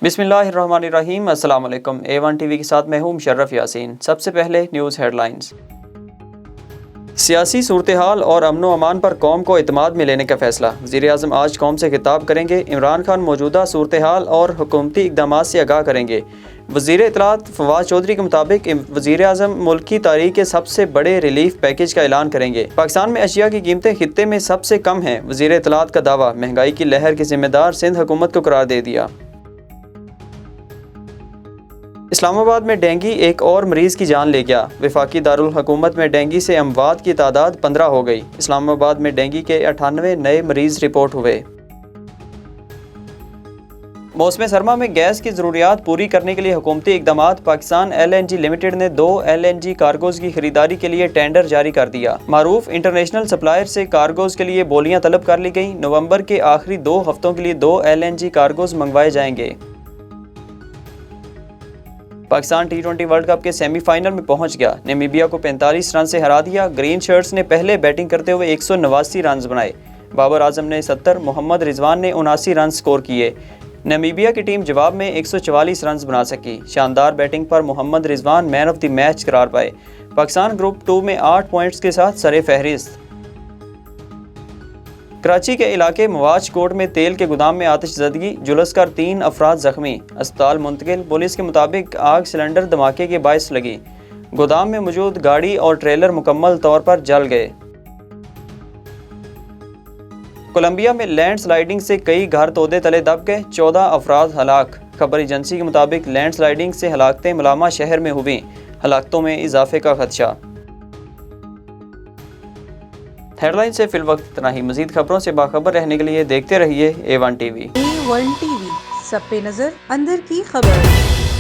बिस्मिल्लाहिर्रहमानिर्रहीम। अस्सलाम वालेकुम। A1 टीवी के साथ मैं हूं मुशर्रफ यासीन। सबसे पहले न्यूज़ हेडलाइंस। सियासी सूरत-ए-हाल और अमन व अमान पर कौम को इत्मीनान में लेने का फैसला। वज़ीर-ए-आज़म आज कौम से खिताब करेंगे। इमरान खान मौजूदा सूरत-ए-हाल और हुकूमती इक़दामात से आगाह करेंगे। वज़ीर इत्तलात फवाद चौधरी के मुताबिक वज़ीर-ए-आज़म मुल्क की तारीख़ के सबसे बड़े रिलीफ पैकेज का ऐलान करेंगे। पाकिस्तान में अशिया की कीमतें खित्ते में सबसे कम हैं। वज़ीर इत्तलात का दावा। महंगाई की लहर की जिम्मेदार सिंध हुकूमत को करार दे दिया। इस्लामाबाद में डेंगू एक और मरीज़ की जान ले गया। वफाकी दारुल हुकूमत में डेंगू से अमवात की तादाद 15 हो गई। इस्लामाबाद में डेंगू के 98 नए मरीज़ रिपोर्ट हुए। मौसम सरमा में गैस की ज़रूरियात पूरी करने के लिए हुकूमती इक़दामात। पाकिस्तान LNG लिमिटेड ने 2 LNG कार्गोज़ की खरीदारी के लिए टेंडर जारी कर दिया। मारूफ इंटरनेशनल सप्लायर से कार्गोज़ के लिए बोलियां तलब कर ली गईं। नवंबर के आखिरी 2 हफ्तों के लिए 2 LNG कार्गोज़ मंगवाए जाएंगे। पाकिस्तान T20 वर्ल्ड कप के सेमीफाइनल में पहुंच गया। नामीबिया को 45 रन से हरा दिया। ग्रीन शर्ट्स ने पहले बैटिंग करते हुए 189 रन बनाए। बाबर आजम ने 70, मोहम्मद रिजवान ने 79 रन स्कोर किए। नामीबिया की टीम जवाब में 144 रन बना सकी। शानदार बैटिंग पर Mohammad Rizwan man of the match करार पाए। पाकिस्तान ग्रुप 2 में 8 पॉइंट्स के साथ सरे फहरिस्त। कराची के इलाके मवाज कोट में तेल के गोदाम में आतिशज़दगी, जुलस कर 3 अफराद जख्मी, अस्पताल मुंतकिल। पुलिस के मुताबिक आग सिलेंडर धमाके के बायस लगी। गोदाम में मौजूद गाड़ी और ट्रेलर मुकम्मल तौर पर जल गए। कोलंबिया में लैंड स्लाइडिंग से कई घर तोदे तले दब गए, 14 अफराद हलाक। खबर एजेंसी के मुताबिक लैंड स्लाइडिंग से हलाकतें मलामा शहर में हुई। हलाकतों में इजाफे का खदशा। हेडलाइन से फिलवक्त इतना ही। मजीद खबरों से बाखबर रहने के लिए देखते रहिए A1 टीवी। A1 टीवी, सब पे नजर, अंदर की खबर।